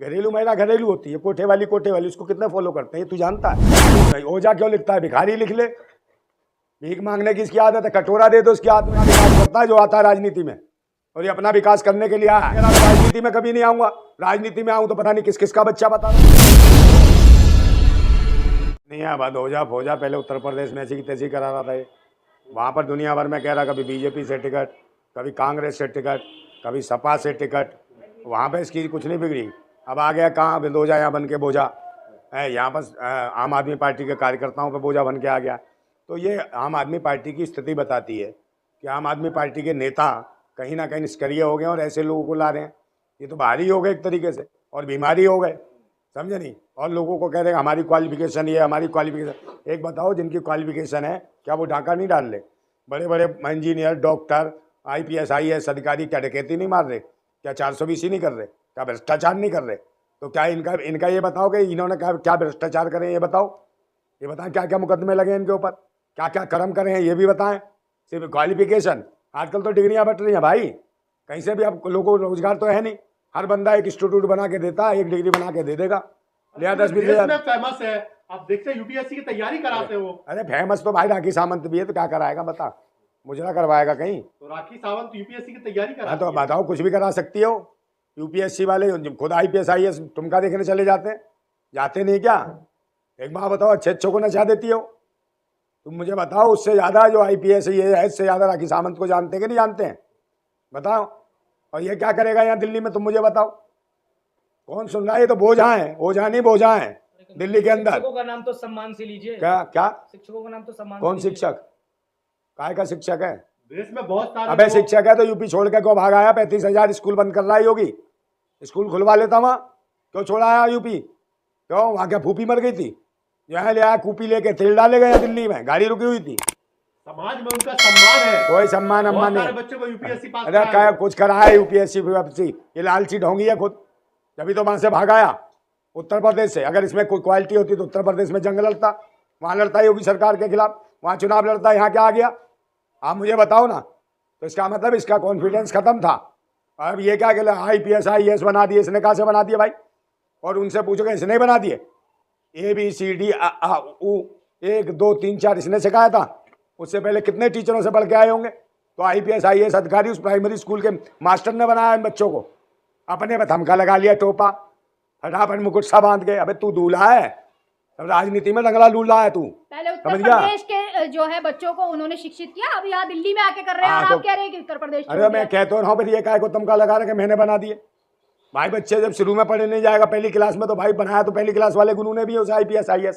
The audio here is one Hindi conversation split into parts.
घरेलू महिला घरेलू होती है, कोठे वाली उसको कितने फॉलो करते हैं तू जानता है? ओझा क्यों लिखता है? भिखारी लिख ले। भीख मांगने की इसकी आदत है, कटोरा दे दो इसकी आदत में विकास करता है जो आता है राजनीति में, और ये अपना विकास करने के लिए आया है। राजनीति में कभी नहीं आऊंगा, राजनीति में आऊं तो पता नहीं किस किसका बच्चा बता नहीं है। बंद हो जा फौजा, पहले उत्तर प्रदेश में ऐसी की तैसी करा रहा था, वहाँ पर दुनिया भर में कह रहा कभी बीजेपी से टिकट, कभी कांग्रेस से टिकट, कभी सपा से टिकट, वहाँ पे इसकी कुछ नहीं बिगड़ी। अब आ गया कहाँ बिंदोजा, यहाँ बन के बोझा है, यहाँ पर आम आदमी पार्टी के कार्यकर्ताओं पर बोझा बन के आ गया। तो ये आम आदमी पार्टी की स्थिति बताती है कि आम आदमी पार्टी के नेता कहीं ना कहीं निष्क्रिय हो गए और ऐसे लोगों को ला रहे हैं। ये तो बाहरी हो गए एक तरीके से और बीमारी हो गए, समझे नहीं? और लोगों को कह रहे हैं हमारी क्वालिफिकेशन ये, हमारी क्वालिफिकेशन। एक बताओ जिनकी क्वालिफिकेशन है क्या वो डाका नहीं डाल रहे? बड़े बड़े इंजीनियर, डॉक्टर, IPS IAS अधिकारी क्या डकैती नहीं मार रहे? क्या 420 नहीं कर रहे? क्या भ्रष्टाचार नहीं कर रहे? तो क्या इनका ये बताओ कि इन्होंने क्या भ्रष्टाचार करें? ये बताओ, ये बताएं क्या क्या मुकदमे लगे इनके ऊपर, क्या क्या कर्म करे हैं, ये भी बताएं। सिर्फ क्वालिफिकेशन, आजकल तो डिग्रियां बट रही हैं भाई, कहीं से भी आप लोगों को रोजगार तो है नहीं। हर बंदा एक इंस्टीट्यूट बना के देता है, एक डिग्री बना के दे देगा, लिया 10-20 हज़ार। फेमस है, आप देखते हैं UPSC की तैयारी कराते हो। अरे फेमस तो भाई राखी सावंत भी है, तो क्या कराएगा बता? मुझे ना करवाएगा कहीं? तो राखी सावंत UPSC की तैयारी करा तो बताओ, कुछ भी करा सकती हो। UPSC वाले खुद IPS IAS तुमका देखने चले जाते हैं, जाते नहीं क्या? एक बार बताओ, अच्छे को नचा देती हो तुम, मुझे बताओ। उससे ज़्यादा जो IPS IAS से ज़्यादा राखी सावंत को जानते कि नहीं जानते हैं? बताओ। और ये क्या करेगा यहाँ दिल्ली में, तुम मुझे बताओ। कौन सुन रहा है? ये तो बोझा है, ओझा नहीं बोझा है दिल्ली के अंदर। शिक्षकों का नाम तो सम्मान से लीजिए। क्या शिक्षकों का नाम तो सम्मान। कौन शिक्षक? काय का शिक्षक है? देश में बहुत सारे अबे शिक्षक है तो यूपी छोड़ के क्यों भाग आया? 35,000 स्कूल बंद कर रहा है योगी, स्कूल खुलवा लेता वहाँ, क्यों छोड़ा आया यूपी? क्यों? वहाँ क्या फूफी मर गई थी? यहाँ ले आया कूपी लेके, तेल डाले गए दिल्ली में, गाड़ी रुकी हुई थी। समाज में उनका सम्मान है, कोई सम्मान अम्मान नहीं। बच्चों को UPSC पास अरे क्या कुछ करा है UPSC? ये लालची ढोंगी है खुद, जब तो वहां से भाग आया उत्तर प्रदेश से। अगर इसमें कोई क्वालिटी होती तो उत्तर प्रदेश में जंग लड़ता, वहां लड़ता योगी सरकार के खिलाफ, वहां चुनाव लड़ता, यहाँ क्या आ गया? आप मुझे बताओ ना। तो इसका मतलब इसका कॉन्फिडेंस खत्म था। अब ये क्या कहला, IPS IAS बना दिए, इसने कहाँ से बना दिए भाई? और उनसे पूछोगे, इसने बना दिए? ABCD उ 1 2 3 4 इसने सिखाया था? उससे पहले कितने टीचरों से पढ़ के आए होंगे? तो IPS IAS अधिकारी उस प्राइमरी स्कूल के मास्टर ने बनाया इन बच्चों को। अपने में थमका लगा लिया, टोपा, फटाफट मुकुट सा बांध के। अबे तू दूल्हा है, राजनीति में रंगला लूल्हा है तू। पहले उत्तर प्रदेश के जो है बच्चों को उन्होंने शिक्षित किया, अब यहाँ दिल्ली में आके कर रहे हैं। और आप कह रहे हैं कि उत्तर प्रदेश। अरे मैं कहता हूँ फिर ये काय को तमका लगा रहे कि मैंने बना दिए? भाई बच्चे जब शुरू में पढ़ने नहीं जाएगा पहली क्लास में, तो भाई बनाया तो पहली क्लास वाले गुरु ने भी उसे IPS IAS।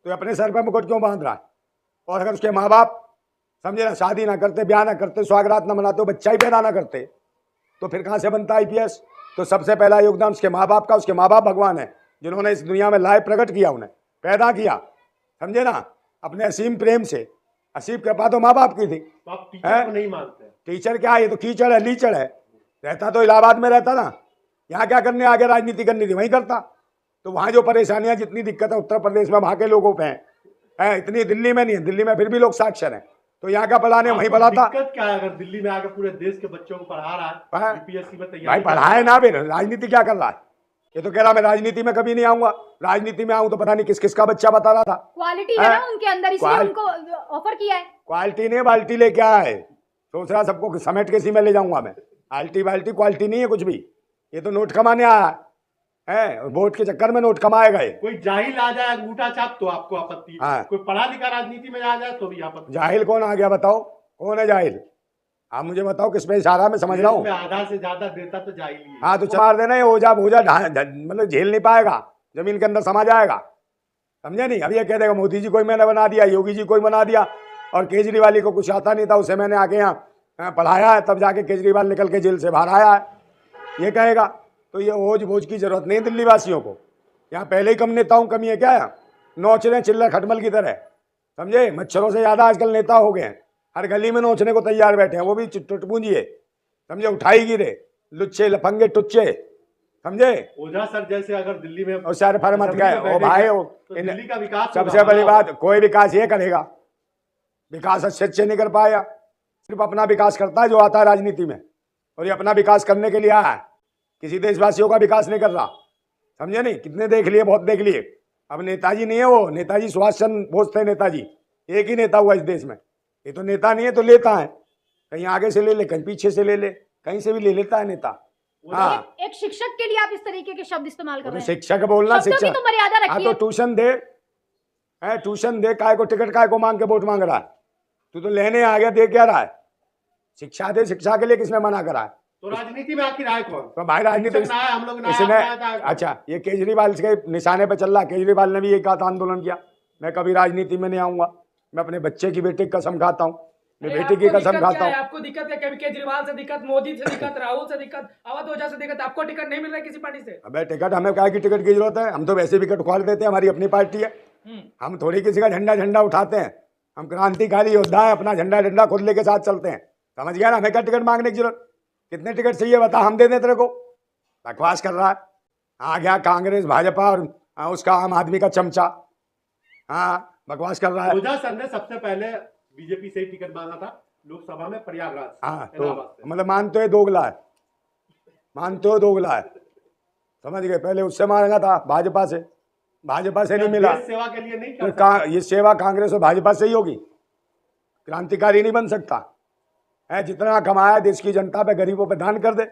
तो अपने सर पर मुकुट क्यों बांध रहा है? और अगर उसके माँ बाप समझे ना, शादी ना करते, ब्याह ना करते, स्वागरात ना मनाते, बच्चा ही पैदा ना करते, तो फिर कहाँ से बनता IPS? तो सबसे पहला योगदान उसके माँ बाप का। उसके माँ बाप भगवान है, जिन्होंने इस दुनिया में लाए, प्रकट किया, उन्हें पैदा किया, समझे ना, अपने असीम प्रेम से। असीम कृपा तो माँ बाप की थी। आप टीचर को नहीं मानते? टीचर क्या है? ये तो कीचड़ है, लीचड़ है। रहता तो इलाहाबाद में रहता ना, यहाँ क्या करने आगे? राजनीति करनी थी, वहीं करता। तो वहाँ जो परेशानियाँ, जितनी दिक्कत है उत्तर प्रदेश में, वहाँ के लोगों पे है, इतनी दिल्ली में नहीं है। दिल्ली में फिर भी लोग साक्षर हैं, तो यहाँ का पढ़ाने वहीं पढ़ाता। दिक्कत क्या है? अगर दिल्ली में आकर पूरे देश के बच्चों को पढ़ा रहा है, UPSC में तैयारी भाई पढ़ाए ना, फिर राजनीति क्या कर रहा है? ये तो कह रहा मैं राजनीति में कभी नहीं आऊंगा, राजनीति में आऊं तो पता नहीं किस किस का बच्चा बता रहा था। क्वालिटी है ना उनके अंदर, इसलिए उनको ऑफर किया है। क्वालिटी नहीं, बाल्टी लेके आया है, सोच रहा सबको समेट के इसी में ले जाऊंगा मैं। आल्टी बाल्टी क्वालिटी नहीं है कुछ भी, ये तो नोट कमाने आया है, वोट के चक्कर में नोट कमाएगा ये। कोई जाहिल आ जाए अंगूठा छाप तो आपको आपत्ति है, कोई पढ़ा लिखा राजनीति में आ जाए तो भी आपत्ति। जाहिल कौन आ गया बताओ? कौन है जाहिल? आप मुझे बताओ किस पे इशारा में समझ रहा हूँ। आधा से ज्यादा देता तो जाहिल ही है। हाँ तो मार देना, ये ओझा भोजा मतलब झेल नहीं पाएगा, जमीन के अंदर समा जाएगा, समझे नहीं? अब ये कह देगा मोदी जी को ही मैंने बना दिया, योगी जी को ही बना दिया, और केजरीवाल को कुछ आता नहीं था, उसे मैंने आके यहाँ पढ़ाया है, तब जाके केजरीवाल निकल के जेल से बाहर आया है, ये कहेगा। तो ये ओझ भोज की जरूरत नहीं दिल्ली वासियों को। यहाँ पहले ही कम नेताओं कमी है क्या? यहाँ नोच रहे चिल्लर खटमल की तरह, समझे? मच्छरों से ज्यादा आजकल नेता हो गए हैं, हर गली में नोचने को तैयार बैठे हैं, वो भी टुटपूंजिए, समझे? उठाई गिरे, लुच्चे लफंगे टुच्चे, समझे? ओझा सर जैसे अगर दिल्ली में और सर फर मत गए ओ भाई, तो दिल्ली का विकास सबसे बड़ी बात, कोई विकास ये करेगा? विकास अच्छे नहीं कर पाया, सिर्फ अपना विकास करता है जो आता है राजनीति में, और ये अपना विकास करने के लिए आया है, किसी देशवासियों का विकास नहीं कर रहा। समझे नहीं, कितने देख लिए, बहुत देख लिए। अब नेताजी नहीं है वो, नेताजी सुभाष चंद्र बोस थे नेताजी, एक ही नेता हुआ इस देश में। ये तो नेता नहीं है तो लेता है, कहीं आगे से ले ले, कहीं पीछे से ले ले, कहीं से भी ले लेता है नेता। हाँ, एक शिक्षक के लिए आप इस तरीके के शब्द इस्तेमाल कर रहे हैं। शिक्षक बोलना, शब्दों की शिक्षक, तो मर्यादा हाँ रखिए। तो ट्यूशन दे, ट्यूशन दे, काय को टिकट काय को मांग के वोट मांग रहा है? तू तो लेने आ गया, दे क्या रहा है? शिक्षा दे, शिक्षा के लिए किसने मना करा है? तो राजनीति में आखिर आए कौन? तो भाई राजनीति शिक्षक ना आए, हम लोग ना आए, इसने, आप ना आए, अच्छा ये केजरीवाल के निशाने पे चल रहा है। केजरीवाल ने भी एक आध आंदोलन किया, मैं कभी राजनीति में नहीं आऊंगा, मैं अपने बच्चे की बेटी की कसम खाता हूँ, मैं बेटी की कसम खाता हूँ। आपको दिक्कत है? कभी केजरीवाल से दिक्कत, मोदी से दिक्कत, राहुल से दिक्कत, अवध ओझा से दिक्कत, आपको टिकट नहीं मिल रहा है किसी पार्टी से? अबे टिकट हमें क्या की टिकट की जरूरत है? हम तो वैसे भी टिकट खोल देते हैं, हमारी अपनी पार्टी है। हम थोड़ी किसी का झंडा झंडा उठाते हैं, हम क्रांतिकारी योद्धा है, अपना झंडा झंडा खुद लेके साथ चलते हैं। समझ गया ना? हमें क्या टिकट मांगने की जरूरत? कितने टिकट चाहिए बता, हम दे दें तेरे को। बकवास कर रहा है, आ गया कांग्रेस भाजपा और उसका आम आदमी का चमचा। हाँ बकवास कर रहा है। ओझा सर ने सबसे पहले बीजेपी से ही टिकट मांगा था लोकसभा में, प्रयागराज से, हाँ तो इलाहाबाद से। मतलब मानते हो दोगला है, मानते हो दोगला है, समझ गए? पहले उससे मांगा था, भाजपा से, भाजपा से नहीं मिला। देश सेवा के लिए नहीं तो कर ये सेवा कांग्रेस और भाजपा से ही होगी, क्रांतिकारी नहीं बन सकता है। जितना कमाया देश की जनता पे, गरीबों पे दान कर दे,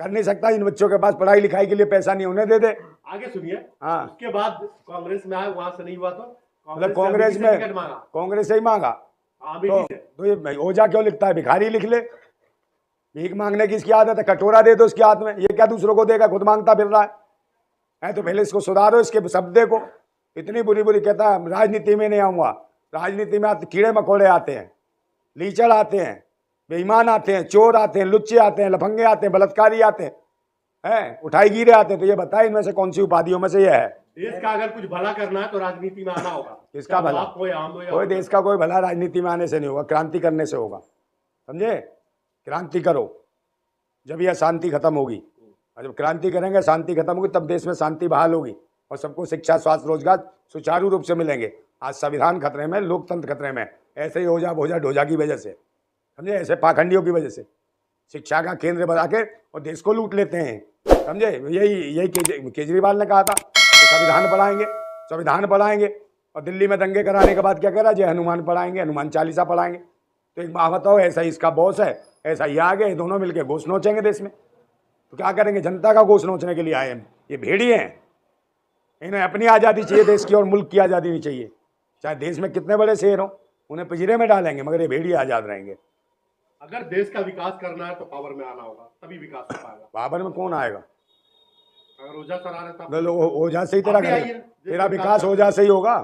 कर नहीं सकता। इन बच्चों के पास पढ़ाई लिखाई के लिए पैसा नहीं, उन्हें दे दे। आगे सुनिए। हाँ, उसके बाद कांग्रेस में आए, वहां से नहीं हुआ तो मतलब से कांग्रेस अभी में टिकट मांगा। कांग्रेस से ही मांगा। हाँ, तो, अभी से। तो ये ओझा क्यों लिखता है? भिखारी लिख ले, भीख मांगने की इसकी आदत है। कटोरा दे दो इसके हाथ में, ये क्या दूसरों को देगा, खुद मांगता फिर रहा है। तो पहले इसको सुधारो, इसके शब्द देखो। इतनी बुरी बुरी कहता है राजनीति में नहीं आऊंगा। राजनीति में आते कीड़े मकोड़े आते हैं, लीचड़ आते हैं, बेईमान आते हैं, चोर आते हैं, लुच्चे आते हैं, लफंगे आते हैं, बलात्कारी आते हैं, उठाई गिरे आते हैं। तो ये बताए इनमें से कौन सी उपाधियों में से ये है? देश का अगर कुछ भला करना है तो राजनीति में आना होगा। किसका भला? कोई देश का कोई भला राजनीति में आने से नहीं होगा, क्रांति करने से होगा। समझे? क्रांति करो, जब यह शांति खत्म होगी। और जब क्रांति करेंगे, शांति खत्म होगी, तब देश में शांति बहाल होगी और सबको शिक्षा, स्वास्थ्य, रोजगार सुचारू रूप से मिलेंगे। आज संविधान खतरे में, लोकतंत्र खतरे में, ऐसे ही ओझा भोजा ढोजा की वजह से, समझे, ऐसे पाखंडियों की वजह से शिक्षा का केंद्र बना के और देश को लूट लेते हैं। समझे? यही केजरीवाल ने कहा था कि संविधान पढ़ाएंगे, संविधान पढ़ाएंगे, और दिल्ली में दंगे कराने के बाद क्या कह रहा है? जय हनुमान पढ़ाएंगे, हनुमान चालीसा पढ़ाएंगे। तो एक बात बताओ, ऐसा ही इसका बॉस है, ऐसा ही आगे, दोनों मिलकर गोश्त नोचेंगे देश में। तो क्या करेंगे? जनता का गोश्त नोचने के लिए आए हैं ये भेड़िए हैं। इन्हें अपनी आज़ादी चाहिए देश की, और मुल्क की आज़ादी नहीं चाहिए। चाहे देश में कितने बड़े शेर हों, उन्हें पिंजरे में डालेंगे, मगर ये भेड़िए आज़ाद रहेंगे। अगर देश का विकास करना है तो पावर में आना होगा, तभी विकास हो पाएगा। पावर में कौन आएगा? अगर ओझा सर आ रहे तो बोलो ओझा से ही तेरा विकास ओझा से ही होगा।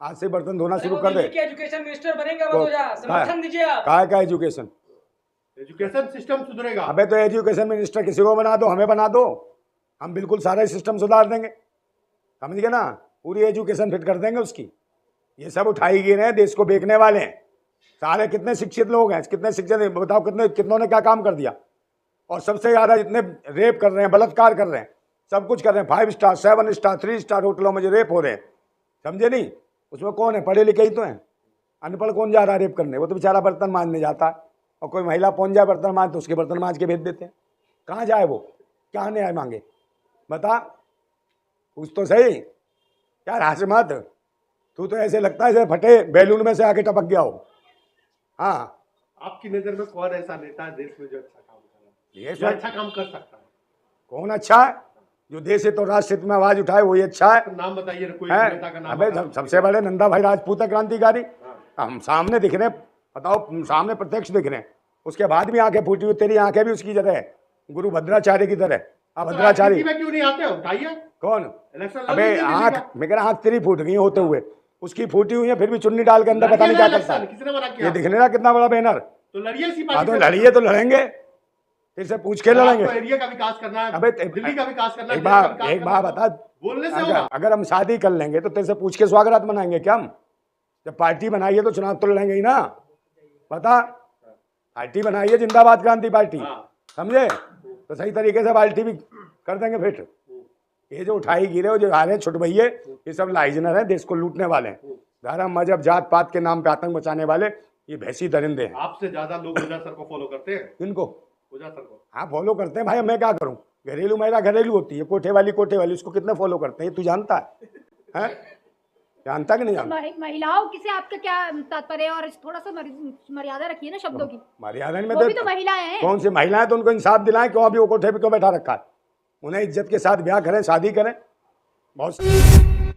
आज से बर्तन धोना शुरू कर दे। एजुकेशन मिनिस्टर बनेगा वो ओझा, समर्थन दीजिए आप। का एजुकेशन? एजुकेशन सिस्टम सुधरेगा। अबे तो एजुकेशन मिनिस्टर किसी को बना दो, हमें बना दो, हम बिल्कुल सारा सिस्टम सुधार देंगे। समझ गए ना? पूरी एजुकेशन फिट कर देंगे उसकी। ये सब उठाई गिर हैं, देश को बेचने वाले हैं सारे। कितने शिक्षित लोग हैं, कितने शिक्षित, बताओ कितनों ने क्या काम कर दिया। और सबसे ज़्यादा जितने रेप कर रहे हैं, बलात्कार कर रहे हैं, सब कुछ कर रहे हैं, 5 स्टार 7 स्टार 3 स्टार होटलों में जो रेप हो रहे हैं, समझे नहीं? उसमें कौन है? पढ़े लिखे ही तो हैं। अनपढ़ कौन जा रहा है रेप करने? वो तो बेचारा बर्तन मांजने जाता है, और कोई महिला पहुंच जाए बर्तन मांज तो उसके बर्तन मांज के भेज देते हैं। कहाँ जाए वो? क्या न्याय मांगे? बता, कुछ तो सही यार। हंस मत, तू तो ऐसे लगता है जैसे फटे बैलून में से आके टपक गया हो। हाँ, आपकी नजर में कौन ऐसा नेता है देश में जो अच्छा काम कर रहा है, जो अच्छा काम कर सकता है? कौन अच्छा है? जो देश हित और राष्ट्र हित में आवाज उठाए वही अच्छा है। तो नाम बताइए ना, कोई है? नेता का नाम अबे बताओ। सबसे बड़े नंदा भाई राजपूत है, क्रांतिकारी। हम सामने दिख रहे, बताओ, सामने प्रत्यक्ष दिख रहे हैं। उसके बाद भी आंखें फूटी हुई, तेरी आंखें भी उसकी तरह है, गुरु भद्राचार्य की तरह। अब भद्राचार्य राजनीति में क्यों नहीं आते हो? उठाइए कौन? इलेक्शन लड़ अबे लीजिए आंख, दिल्ली का। मैं कह रहा आंख तेरी फूट गई होते हुए, उसकी फूटी हुई है, फिर भी चुन्नी डाल के अंदर पता नहीं क्या करता है। किसने मना किया? ये दिखने रहा कितना बड़ा बैनर। तो लड़िए इसी हाँ पार्टी तो से। लड़िए तो लड़ेंगे, फिर से पूछ के लड़ेंगे। आपको एरिया का विकास करना है, अबे दिल्ली का विकास करना है, एक देश का बार विकास एक करना बार है। बता, बोलने से होगा। अगर हम शादी कर लेंगे तो तेरे से पूछ के स्वागत मनाएंगे क्या हम? जब पार्टी बनाई है तो चुनाव तो लड़ेंगे ही ना। बता, पार्टी बनाई है जिंदाबाद क्रांति पार्टी, समझे? तो सही तरीके से पार्टी भी कर देंगे फिट। ये जो उठाई गिरे हो, जो हारे छुट भैये, ये सब लाइजनर है, देश को लूटने वाले हैं, धर्म मजहब जात पात के नाम पे आतंक मचाने वाले ये भैंसी दरिंदे हैं। आपसे ज्यादा लोग ओझा सर को फॉलो करते हैं। इनको ओझा सर को हाँ फॉलो करते हैं भाई, मैं क्या करूं? घरेलू महिला घरेलू होती है, कोठे वाली उसको कितने फॉलो करते हैं, तू जानता है? जानता कि नहीं जानता? महिलाओं की से आपका क्या तात्पर्य है? और थोड़ा सा मर्यादा रखिए ना शब्दों की। मर्यादा में वो भी तो महिलाएं हैं। कौन सी महिलाएं? तो उनको इंसाफ दिलाएं, क्यों अभी वो कोठे पे क्यों बैठा रखा है? उन्हें इज्जत के साथ ब्याह करें, शादी करें। बहुत